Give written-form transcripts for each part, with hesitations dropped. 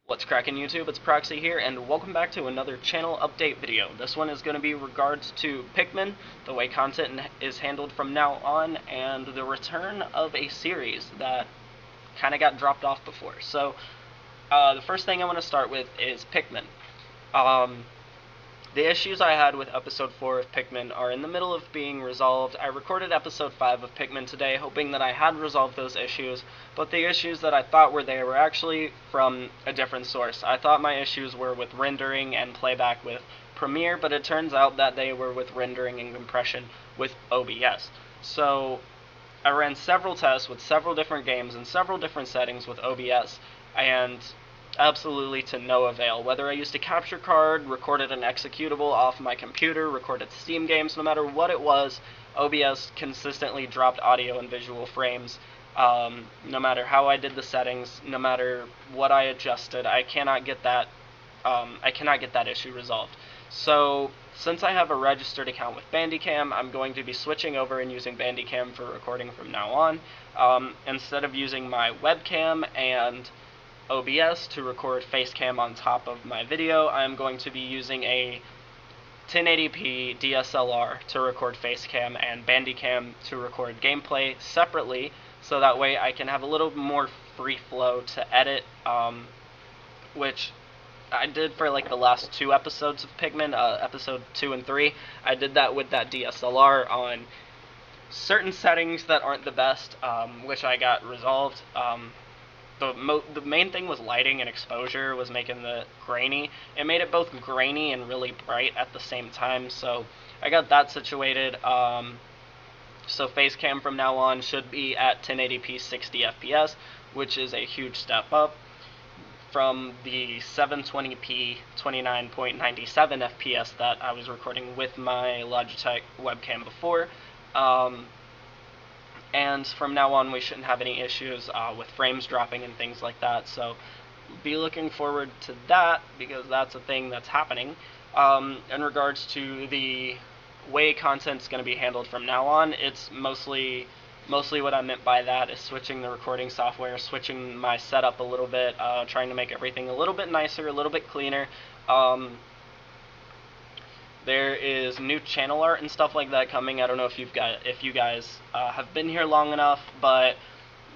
What's cracking YouTube? It's Proxy here, and welcome back to another channel update video. This one is going to be regards to Pikmin, the way content is handled from now on, and the return of a series that kind of got dropped off before. So, the first thing I want to start with is Pikmin. The issues I had with episode 4 of Pikmin are in the middle of being resolved. I recorded episode 5 of Pikmin today, hoping that I had resolved those issues, but the issues that I thought were there were actually from a different source. I thought my issues were with rendering and playback with Premiere, but it turns out that they were with rendering and compression with OBS. So I ran several tests with several different games in several different settings with OBS, and absolutely to no avail. Whether I used a capture card, recorded an executable off my computer, recorded Steam games, no matter what it was, OBS consistently dropped audio and visual frames. No matter how I did the settings, no matter what I adjusted, I cannot get that issue resolved. So since I have a registered account with Bandicam, I'm going to be switching over and using Bandicam for recording from now on. Instead of using my webcam and OBS to record Facecam on top of my video, I'm going to be using a 1080p DSLR to record Facecam and Bandicam to record gameplay separately, so that way I can have a little more free flow to edit, which I did for like the last 2 episodes of Pikmin, episode 2 and 3. I did that with that DSLR on certain settings that aren't the best, which I got resolved. The main thing was lighting and exposure was making the grainy. It made it both grainy and really bright at the same time, so I got that situated. So Facecam from now on should be at 1080p 60 FPS, which is a huge step up from the 720p 29.97 FPS that I was recording with my Logitech webcam before. And from now on we shouldn't have any issues with frames dropping and things like that, so be looking forward to that, because that's a thing that's happening. In regards to the way content's going to be handled from now on, it's mostly what I meant by that is switching the recording software, switching my setup a little bit, trying to make everything a little bit nicer, a little bit cleaner. There is new channel art and stuff like that coming. I don't know if you guys have been here long enough, but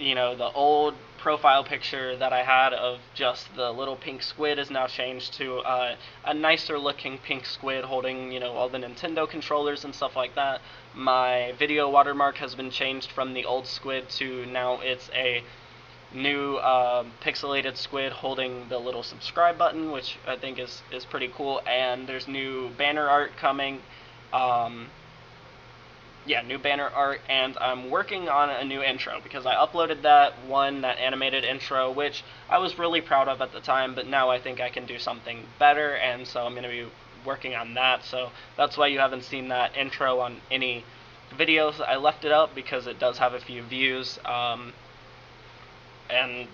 you know, the old profile picture that I had of just the little pink squid is now changed to a nicer looking pink squid holding, you know, all the Nintendo controllers and stuff like that. My video watermark has been changed from the old squid to now it's a new pixelated squid holding the little subscribe button, which I think is pretty cool. And there's new banner art coming. New banner art, and I'm working on a new intro, because I uploaded that animated intro, which I was really proud of at the time, but now I think I can do something better, and so I'm going to be working on that. So that's why you haven't seen that intro on any videos. I left it up because it does have a few views, and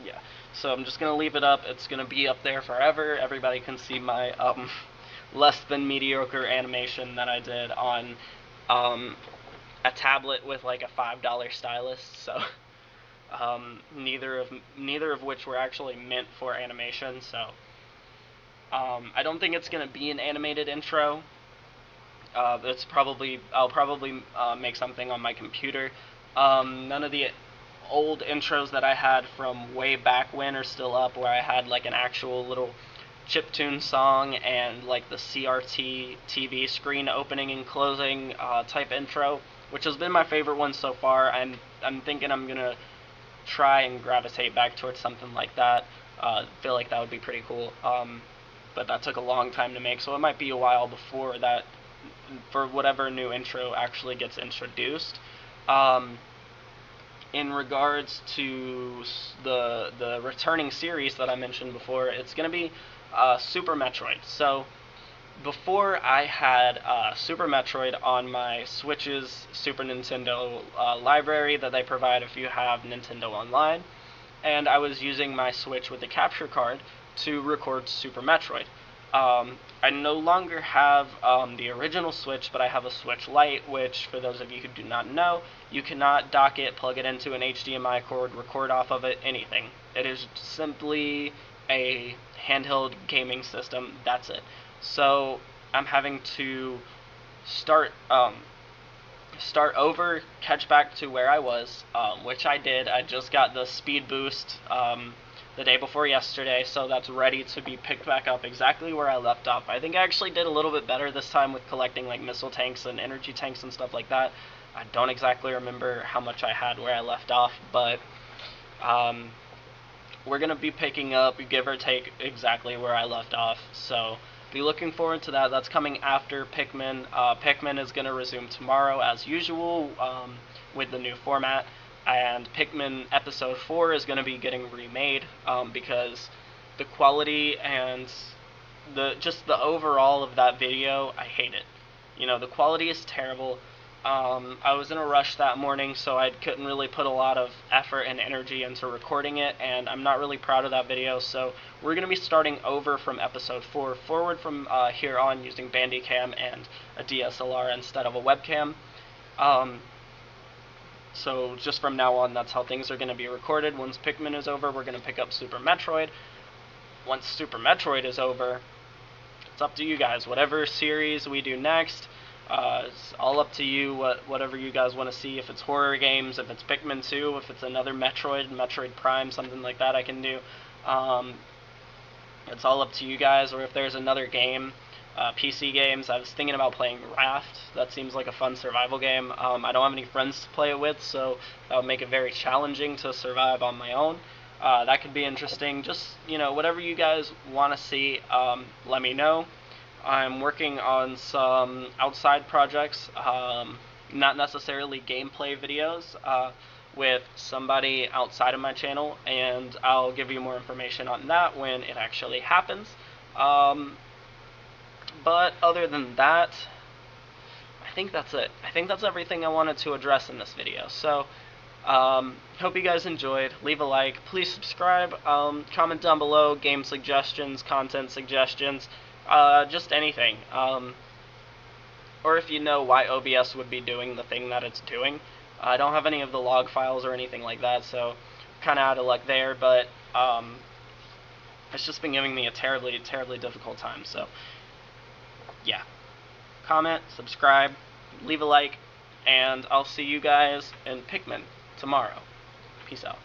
yeah, so I'm just going to leave it up. It's going to be up there forever. Everybody can see my less than mediocre animation that I did on a tablet with like a $5 stylus, so neither of which were actually meant for animation. So I don't think it's going to be an animated intro. I'll probably make something on my computer. None of the old intros that I had from way back when are still up, where I had like an actual little chiptune song and like the CRT TV screen opening and closing type intro, which has been my favorite one so far. I'm thinking I'm gonna try and gravitate back towards something like that. Feel like that would be pretty cool. But that took a long time to make, so it might be a while before that, for whatever new intro actually gets introduced. In regards to the returning series that I mentioned before, it's going to be Super Metroid. So before I had Super Metroid on my Switch's Super Nintendo library that they provide if you have Nintendo Online, and I was using my Switch with a capture card to record Super Metroid. I no longer have the original Switch, but I have a Switch Lite, which, for those of you who do not know, you cannot dock it, plug it into an HDMI cord, record off of it, anything. It is simply a handheld gaming system. That's it. So I'm having to start start over, catch back to where I was, which I did. I just got the speed boost the day before yesterday, so that's ready to be picked back up exactly where I left off. I think I actually did a little bit better this time with collecting like missile tanks and energy tanks and stuff like that. I don't exactly remember how much I had where I left off, but we're going to be picking up, give or take, exactly where I left off, so be looking forward to that. That's coming after Pikmin. Pikmin is going to resume tomorrow as usual with the new format, and Pikmin Episode 4 is going to be getting remade because the quality and just the overall of that video, I hate it. You know, the quality is terrible. I was in a rush that morning, so I couldn't really put a lot of effort and energy into recording it, and I'm not really proud of that video, so we're going to be starting over from Episode 4 forward from here on using Bandicam and a DSLR instead of a webcam. So just from now on, that's how things are going to be recorded. Once Pikmin is over, we're going to pick up Super Metroid. Once Super Metroid is over, it's up to you guys. Whatever series we do next, it's all up to you, whatever you guys want to see. If it's horror games, if it's Pikmin 2, if it's another Metroid Prime, something like that I can do. It's all up to you guys. Or if there's another game, PC games, I was thinking about playing Raft. That seems like a fun survival game. I don't have any friends to play it with, so that would make it very challenging to survive on my own. That could be interesting. Just, you know, whatever you guys want to see, let me know. I'm working on some outside projects, not necessarily gameplay videos, with somebody outside of my channel, and I'll give you more information on that when it actually happens. But other than that, I think that's it. I think that's everything I wanted to address in this video. So, hope you guys enjoyed. Leave a like. Please subscribe. Comment down below game suggestions, content suggestions, just anything. Or if you know why OBS would be doing the thing that it's doing. I don't have any of the log files or anything like that, so kind of out of luck there, but it's just been giving me a terribly, terribly difficult time, so yeah. Comment, subscribe, leave a like, and I'll see you guys in Pikmin tomorrow. Peace out.